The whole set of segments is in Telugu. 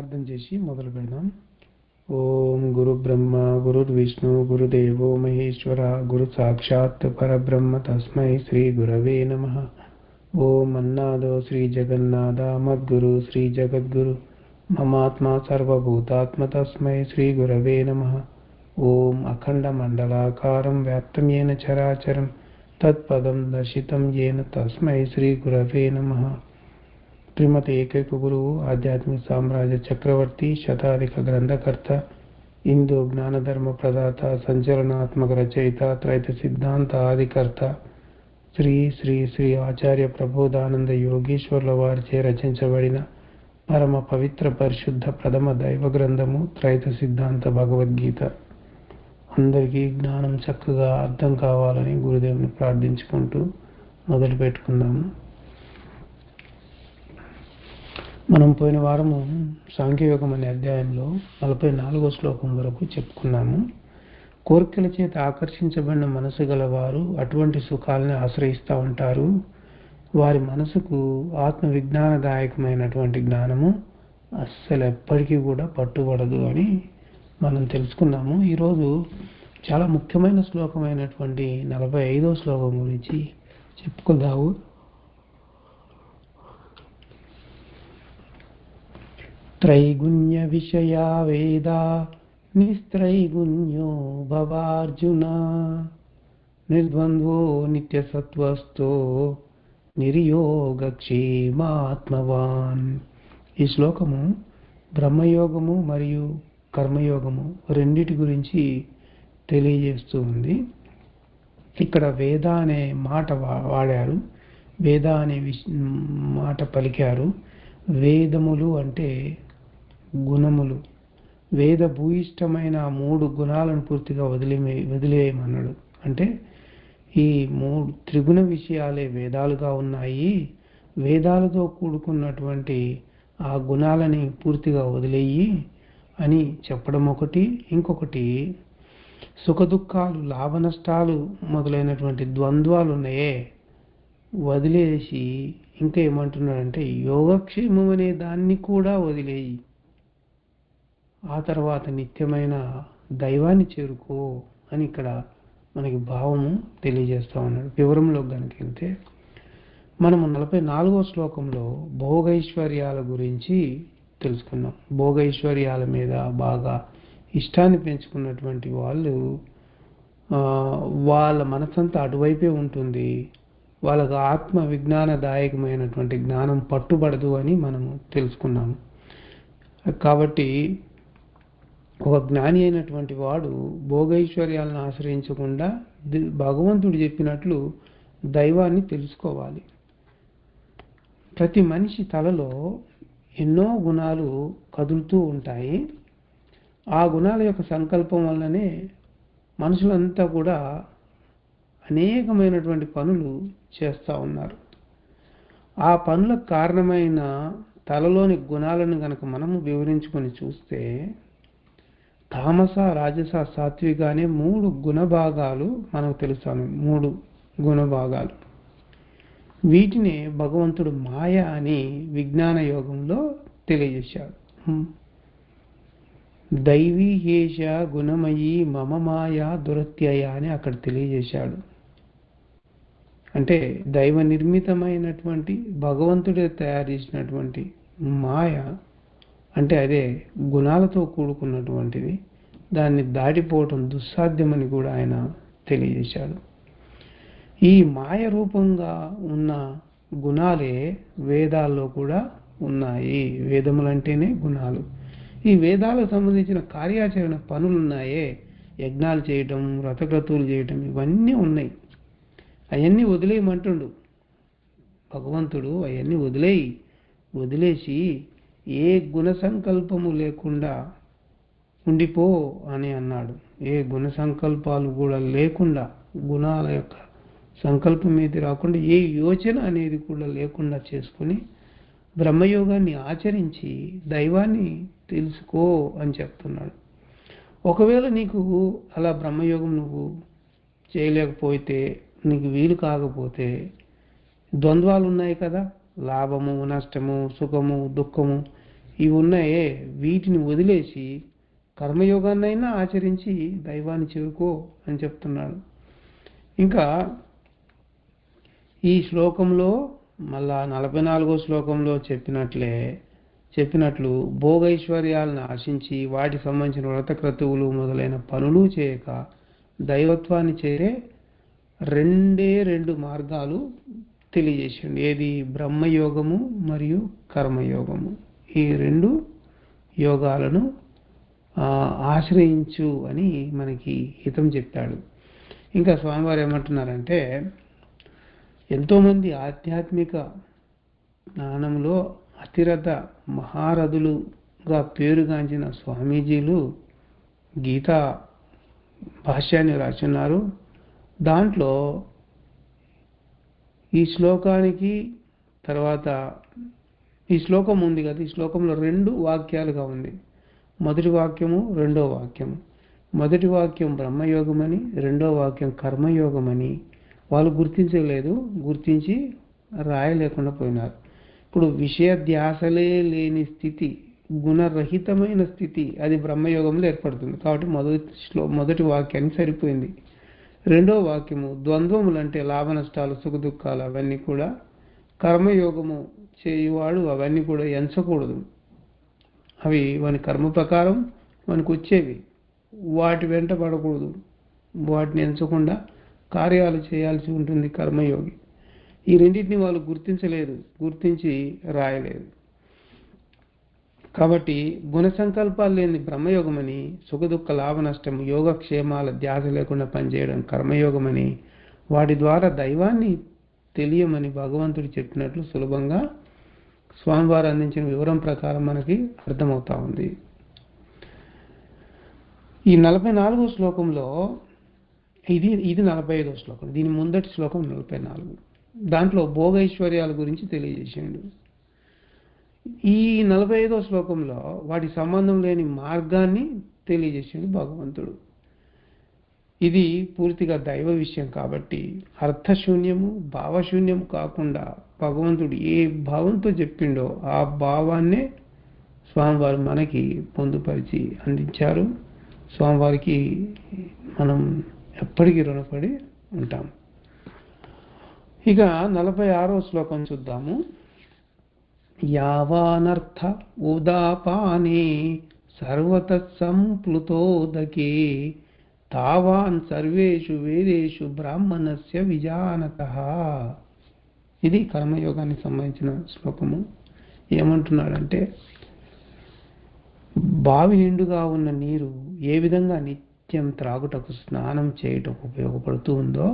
ప్రార్థన చేసి మొదలు పెడదాం. ఓం గురు బ్రహ్మ గురుర్ విష్ణు గురుదేవో మహేశ్వర గురు సాక్షాత్ పరబ్రహ్మ తస్మై శ్రీ గురవే నమః. ఓం అన్నాదో శ్రీ జగన్నాథ మద్గురు శ్రీ జగద్గురు మమాత్మా సర్వభూతాత్మ తస్మై శ్రీ గురవే నమః. ఓం అఖండ మండలాకారం వ్యాప్తం येन చరాచరం తత్పదం దర్శితం येन తస్మై శ్రీ గురవే నమః. శ్రీమతి ఏకైక గురువు ఆధ్యాత్మిక సామ్రాజ్య చక్రవర్తి శతాధిక గ్రంథకర్త హిందూ జ్ఞానధర్మ ప్రదాత సంచలనాత్మక రచయిత త్రైత సిద్ధాంత ఆదికర్త శ్రీ శ్రీ శ్రీ ఆచార్య ప్రబోధానంద యోగీశ్వర్ల వారిచే రచించబడిన పరమ పవిత్ర పరిశుద్ధ ప్రథమ దైవ గ్రంథము త్రైత సిద్ధాంత భగవద్గీత. అందరికీ జ్ఞానం చక్కగా అర్థం కావాలని గురుదేవుని ప్రార్థించుకుంటూ మొదలు పెట్టుకుందాము. మనం పోయిన వారము సాంఖ్యయోగం అనే అధ్యాయంలో 44వ శ్లోకం వరకు చెప్పుకున్నాము. కోరికల చేత ఆకర్షించబడిన మనసు గలవారు అటువంటి సుఖాలని ఆశ్రయిస్తూ ఉంటారు. వారి మనసుకు ఆత్మ విజ్ఞానదాయకమైనటువంటి జ్ఞానము అస్సలు ఎప్పటికీ కూడా పట్టుబడదు అని మనం తెలుసుకున్నాము. ఈరోజు చాలా ముఖ్యమైన శ్లోకమైనటువంటి 45వ శ్లోకం గురించి చెప్పుకుందాము. త్రైగుణ్య విషయా వేదా నిస్త్రైగుణ్యో భవార్జున నిర్ద్వంద్వో నిత్యసత్వస్థో నిర్యోగక్షేమాత్మవాన్. ఈ శ్లోకము బ్రహ్మయోగము మరియు కర్మయోగము రెండిటి గురించి తెలియజేస్తూ ఉంది. ఇక్కడ వేద అనే మాట వాడారు, వేద అనే మాట పలికారు. వేదములు అంటే గుణములు. వేద భూయిష్టమైన 3 గుణాలను పూర్తిగా వదిలేయమన్నాడు. అంటే ఈ 3 త్రిగుణ విషయాలే వేదాలుగా ఉన్నాయి. వేదాలతో కూడుకున్నటువంటి ఆ గుణాలని పూర్తిగా వదిలేయి అని చెప్పడం ఒకటి. ఇంకొకటి సుఖదుఖాలు లాభ నష్టాలు మొదలైనటువంటి ద్వంద్వాలు ఉన్నాయే వదిలేసి ఇంకా ఏమంటున్నాడంటే యోగక్షేమం అనే దాన్ని కూడా వదిలేయి ఆ తర్వాత నిత్యమైన దైవాన్ని చేరుకో అని ఇక్కడ మనకి భావము తెలియజేస్తూ ఉన్నాడు. వివరంలోకి కనుక వెళ్తే మనము 44వ శ్లోకంలో భోగైశ్వర్యాల గురించి తెలుసుకున్నాం. భోగైశ్వర్యాల మీద బాగా ఇష్టాన్ని పెంచుకున్నటువంటి వాళ్ళు వాళ్ళ మనసంతా అటువైపే ఉంటుంది. వాళ్ళకు ఆత్మ విజ్ఞానదాయకమైనటువంటి జ్ఞానం పట్టుబడదు అని మనము తెలుసుకున్నాము. కాబట్టి ఒక జ్ఞాని అయినటువంటి వాడు భోగైశ్వర్యాలను ఆశ్రయించకుండా భగవంతుడు చెప్పినట్లు దైవాన్ని తెలుసుకోవాలి. ప్రతి మనిషి తలలో ఎన్నో గుణాలు కదులుతూ ఉంటాయి. ఆ గుణాల యొక్క సంకల్పం వల్లనే మనుషులంతా కూడా అనేకమైనటువంటి పనులు చేస్తూ ఉన్నారు. ఆ పనులకు కారణమైన తలలోని గుణాలను గనక మనము వివరించుకొని చూస్తే తామస రాజస సాత్విక అనే 3 గుణభాగాలు మనకు తెలుస్తాను. 3 గుణభాగాలు. వీటిని భగవంతుడు మాయ అని విజ్ఞాన యోగంలో తెలియజేశాడు. దైవీ హేష గుణమయీ మమ మాయా దురత్యయ అని అక్కడ తెలియజేశాడు. అంటే దైవ నిర్మితమైనటువంటి భగవంతుడే తయారు చేసినటువంటి మాయ అంటే అదే గుణాలతో కూడుకున్నటువంటిది. దాన్ని దాటిపోవటం దుస్సాధ్యమని కూడా ఆయన తెలియజేశాడు. ఈ మాయ రూపంగా ఉన్న గుణాలే వేదాల్లో కూడా ఉన్నాయి. వేదములంటేనే గుణాలు. ఈ వేదాలకు సంబంధించిన కార్యాచరణ పనులు ఉన్నాయే, యజ్ఞాలు చేయటం, వ్రతక్రతువులు చేయటం, ఇవన్నీ ఉన్నాయి. అవన్నీ వదిలేయమంటుండు భగవంతుడు. అవన్నీ వదిలేసి ఏ గుణ సంకల్పము లేకుండా ఉండిపో అని అన్నాడు. ఏ గుణ సంకల్పాలు కూడా లేకుండా, గుణాల యొక్క సంకల్పం ఏది రాకుండా, ఏ యోచన అనేది కూడా లేకుండా చేసుకుని బ్రహ్మయోగాన్ని ఆచరించి దైవాన్ని తెలుసుకో అని చెప్తున్నాడు. ఒకవేళ నీకు అలా బ్రహ్మయోగం నువ్వు చేయలేకపోతే, నీకు వీలు కాకపోతే ద్వంద్వాలు ఉన్నాయి కదా, లాభము నష్టము సుఖము దుఃఖము ఇవి ఉన్నాయే వీటిని వదిలేసి కర్మయోగాన్నైనా ఆచరించి దైవాన్ని చేరుకో అని చెప్తున్నాడు. ఇంకా ఈ శ్లోకంలో మళ్ళా 44వ శ్లోకంలో చెప్పినట్లు భోగైశ్వర్యాలను ఆశించి వాటి సంబంధించిన వ్రతక్రతువులు మొదలైన పనులు చేయక దైవత్వాన్ని చేరే రెండు మార్గాలు తెలియజేసిండు. ఏది? బ్రహ్మయోగము మరియు కర్మయోగము. ఈ రెండు యోగాలను ఆశ్రయించు అని మనకి హితం చెప్పాడు. ఇంకా స్వామివారు ఏమంటున్నారంటే, ఎంతోమంది ఆధ్యాత్మిక జ్ఞానంలో అతిరథ మహారథులుగా పేరుగాంచిన స్వామీజీలు గీతా భాష్యాన్ని రాస్తున్నారు. దాంట్లో ఈ శ్లోకానికి తర్వాత ఈ శ్లోకం ఉంది కదా, ఈ శ్లోకంలో 2 వాక్యాలుగా ఉంది. మొదటి వాక్యము, రెండో వాక్యము. మొదటి వాక్యం బ్రహ్మయోగమని, రెండో వాక్యం కర్మయోగమని వాళ్ళు గుర్తించలేదు, గుర్తించి రాయలేకుండా పోయినారు. ఇప్పుడు విషయ ధ్యాసలే లేని స్థితి, గుణరహితమైన స్థితి, అది బ్రహ్మయోగంలో ఏర్పడుతుంది. కాబట్టి మొదటి వాక్యానికి సరిపోయింది. రెండో వాక్యము ద్వంద్వములు అంటే లాభ నష్టాలు, సుఖ దుఃఖాలు, అవన్నీ కూడా కర్మయోగము చేయువాడు అవన్నీ కూడా ఎంచకూడదు. అవి వాని కర్మ ప్రకారం మనకు వచ్చేవి, వాటి వెంట పడకూడదు. వాటిని ఎంచకుండా కార్యాలు చేయాల్సి ఉంటుంది కర్మయోగి. ఈ రెండింటిని వాళ్ళు గుర్తించలేదు, గుర్తించి రాయలేదు. కాబట్టి గుణ సంకల్పాలు లేని బ్రహ్మయోగమని, సుఖదుఖ లాభ నష్టం యోగక్షేమాల ధ్యాస లేకుండా పనిచేయడం కర్మయోగమని, వాటి ద్వారా దైవాన్ని తెలియమని భగవంతుడు చెప్పినట్లు సులభంగా స్వామివారు అందించిన వివరం ప్రకారం మనకి అర్థమవుతా ఉంది. ఈ 44వ శ్లోకంలో ఇది 45వ శ్లోకం, దీని ముందటి శ్లోకం 44. దాంట్లో భోగైశ్వర్యాల గురించి తెలియజేసిండు. ఈ 45వ శ్లోకంలో వాటి సంబంధం లేని మార్గాన్ని తెలియజేసిండు భగవంతుడు. ఇది పూర్తిగా దైవ విషయం కాబట్టి అర్థశూన్యము భావశూన్యము కాకుండా భగవంతుడు ఏ భావంతో చెప్పిండో ఆ భావాన్నే స్వామివారు మనకి పొందుపరిచి అందించారు. స్వామివారికి మనం ఎప్పటికీ రుణపడి ఉంటాం. ఇక 46వ శ్లోకం చూద్దాము. యావానర్థ ఉదాపానే సర్వతః సంప్లుతోదకే తావాన్ సర్వేషు వేదేషు బ్రాహ్మణస్య విజానతః. ఇది కర్మయోగానికి సంబంధించిన శ్లోకము. ఏమంటున్నాడంటే, బావి నిండుగా ఉన్న నీరు ఏ విధంగా నిత్యం త్రాగుటకు స్నానం చేయటకు ఉపయోగపడుతూ ఉందో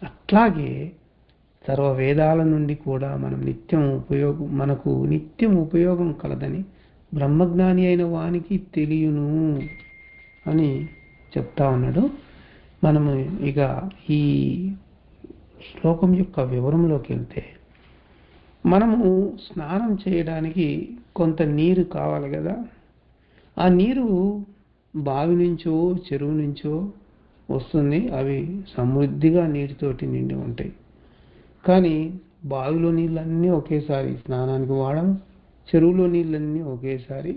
అట్లాగే సర్వ వేదాల నుండి కూడా మనకు నిత్యం ఉపయోగం కలదని బ్రహ్మజ్ఞాని అయిన వానికి తెలియను అని చెప్తా ఉన్నాడు. మనము ఇక ఈ శ్లోకం యొక్క వివరంలోకి వెళ్తే, మనము స్నానం చేయడానికి కొంత నీరు కావాలి కదా. ఆ నీరు బావి నుంచో చెరువు నుంచో వస్తుంది. అవి సమృద్ధిగా నీటితోటి నిండి ఉంటాయి. కానీ బావిలో నీళ్ళన్నీ ఒకేసారి స్నానానికి వాడము, చెరువులో నీళ్ళన్నీ ఒకేసారి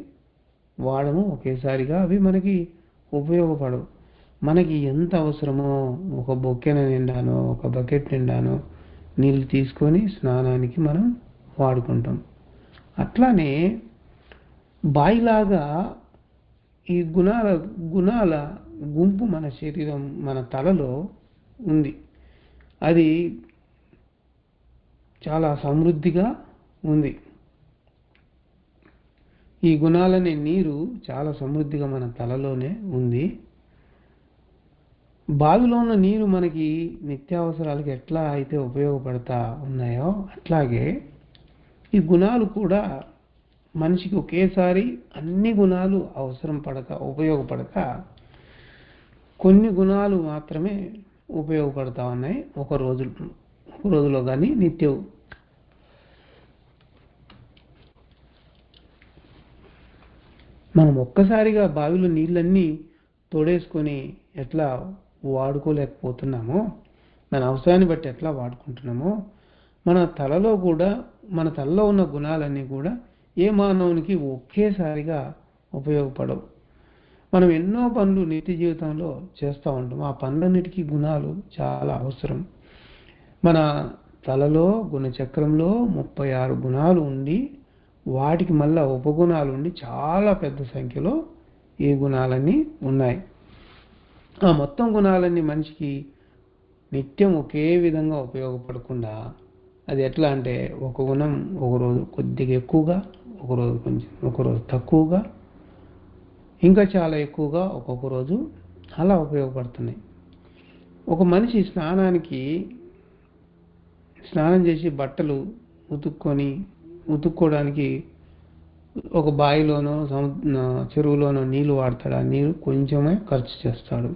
వాడము, ఒకేసారిగా అవి మనకి ఉపయోగపడవు. మనకి ఎంత అవసరమో ఒక బొక్కెన నిండానో ఒక బకెట్ నిండానో నీళ్ళు తీసుకొని స్నానానికి మనం వాడుకుంటాం. అట్లానే బాయిలాగా ఈ గుణాల గుంపు మన శరీరం, మన తలలో ఉంది. అది చాలా సమృద్ధిగా ఉంది. ఈ గుణాలనే నీరు చాలా సమృద్ధిగా మన తలలోనే ఉంది. బావిలో ఉన్న నీరు మనకి నిత్యావసరాలకి ఎట్లా అయితే ఉపయోగపడతా ఉన్నాయో అట్లాగే ఈ గుణాలు కూడా మనిషికి ఒకేసారి అన్ని గుణాలు ఉపయోగపడక కొన్ని గుణాలు మాత్రమే ఉపయోగపడతా ఉన్నాయి ఒక రోజులో కానీ నిత్యం. మనం ఒక్కసారిగా బావిలో నీళ్ళన్నీ తోడేసుకొని ఎట్లా వాడుకోలేకపోతున్నామో, మన అవసరాన్ని బట్టి ఎట్లా వాడుకుంటున్నామో, మన తలలో ఉన్న గుణాలన్నీ కూడా ఏ మానవునికి ఒకేసారిగా ఉపయోగపడవు. మనం ఎన్నో పనులు నిత్య జీవితంలో చేస్తూ ఉంటాం. ఆ పనులన్నిటికీ గుణాలు చాలా అవసరం. మన తలలో గుణచక్రంలో 36 గుణాలు ఉండి వాటికి మళ్ళా ఉపగుణాలు ఉండి చాలా పెద్ద సంఖ్యలో ఈ గుణాలన్నీ ఉన్నాయి. ఆ మొత్తం గుణాలన్నీ మనిషికి నిత్యం ఒకే విధంగా ఉపయోగపడకుండా అది ఎట్లా అంటే ఒక గుణం ఒకరోజు కొద్దిగా ఎక్కువగా, ఒకరోజు తక్కువగా, ఇంకా చాలా ఎక్కువగా ఒక్కొక్క రోజు అలా ఉపయోగపడుతున్నాయి. ఒక మనిషి స్నానం చేసి బట్టలు ఉతుక్కోవడానికి ఒక బావిలోనో చెరువులోనో నీళ్లు వాడతాడు. ఆ నీరు కొంచెమే ఖర్చు చేస్తాడు.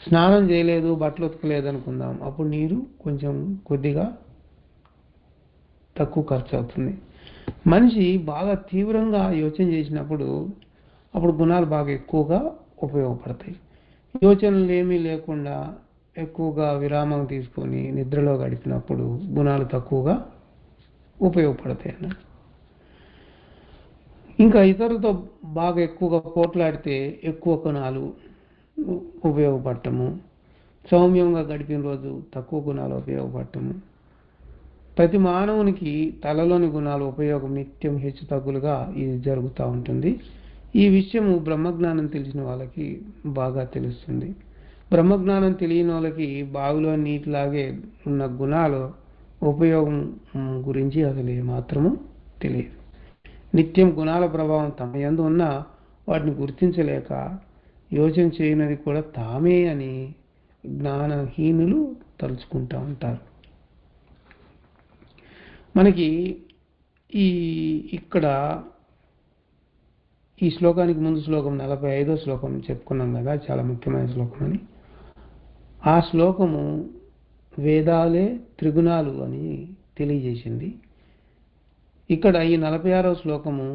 స్నానం చేయలేదు, బట్టలు ఉతకలేదు అనుకుందాం, అప్పుడు నీరు కొద్దిగా తక్కువ ఖర్చు అవుతుంది. మనిషి బాగా తీవ్రంగా యోచన చేసినప్పుడు అప్పుడు గుణాలు బాగా ఎక్కువగా ఉపయోగపడతాయి. యోచనలు ఏమీ లేకుండా ఎక్కువగా విరామం తీసుకొని నిద్రలో గడిపినప్పుడు గుణాలు తక్కువగా ఉపయోగపడతాయి అన్న. ఇంకా ఇతరులతో బాగా ఎక్కువగా పోట్లాడితే ఎక్కువ గుణాలు ఉపయోగపడటము, సౌమ్యంగా గడిపిన రోజు తక్కువ గుణాలు ఉపయోగపడటము. ప్రతి మానవునికి తలలోని గుణాలు ఉపయోగం నిత్యం హెచ్చు తగ్గులుగా ఇది జరుగుతూ ఉంటుంది. ఈ విషయము బ్రహ్మజ్ఞానం తెలిసిన వాళ్ళకి బాగా తెలుస్తుంది. బ్రహ్మజ్ఞానం తెలియని వాళ్ళకి బావిలో నీటిలాగే ఉన్న గుణాలు ఉపయోగం గురించి అసలు ఏమాత్రము తెలియదు. నిత్యం గుణాల ప్రభావం తమ యందు ఉన్నా వాటిని గుర్తించలేక యోచన చేయనది కూడా తామే అని జ్ఞానహీనులు తలుచుకుంటూ ఉంటారు. మనకి ఇక్కడ ఈ శ్లోకానికి ముందు శ్లోకం 45వ శ్లోకం చెప్పుకున్నాం కదా, చాలా ముఖ్యమైన శ్లోకం అని. ఆ శ్లోకము వేదాలే త్రిగుణాలు అని తెలియజేసింది. ఇక్కడ ఈ 46వ శ్లోకము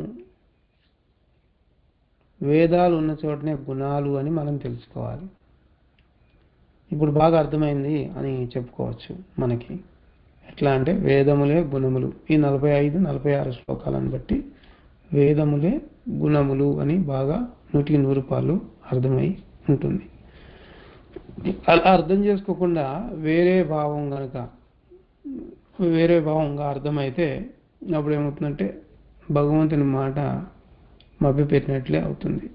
వేదాలు ఉన్న చోటనే గుణాలు అని మనం తెలుసుకోవాలి. ఇప్పుడు బాగా అర్థమైంది అని చెప్పుకోవచ్చు. మనకి ఎట్లా అంటే వేదములే గుణములు, ఈ 45, 46 శ్లోకాలను బట్టి వేదములే గుణములు అని బాగా 100% అర్థమై ఉంటుంది. అలా అర్థం చేసుకోకుండా వేరే భావంగా అర్థమైతే అప్పుడు ఏమవుతుందంటే భగవంతుని మాట మభ్యపెట్టినట్లే అవుతుంది.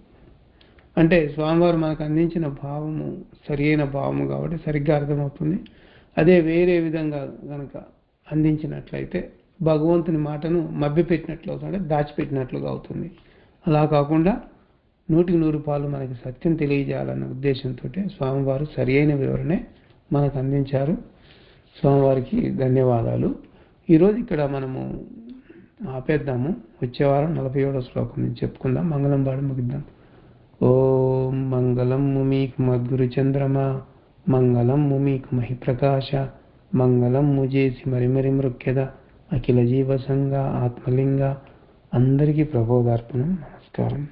అంటే స్వామివారు మనకు అందించిన భావము సరి అయిన భావము కాబట్టి సరిగ్గా అర్థమవుతుంది. అదే వేరే విధంగా కనుక అందించినట్లయితే భగవంతుని మాటను మభ్యపెట్టినట్లు అవుతుంది, అంటే దాచిపెట్టినట్లుగా అవుతుంది. అలా కాకుండా 100% మనకి సత్యం తెలియజేయాలన్న ఉద్దేశంతో స్వామివారు సరి అయిన వివరణే మనకు అందించారు. స్వామివారికి ధన్యవాదాలు. ఈరోజు ఇక్కడ మనము ఆపేద్దాము. వచ్చే వారం 47వ శ్లోకం నుంచి చెప్పుకుందాం. మంగళం పాడి ముగిద్దాం. ఓం మంగళం ముమీక్ మద్గురు చంద్రమా, మంగళం ముమీక్ మహిప్రకాశ, మంగళం ముజేసి మరిమరి మృక్యద, అఖిల జీవ సంగ ఆత్మలింగ. అందరికీ ప్రబోధార్పణం. నమస్కారం.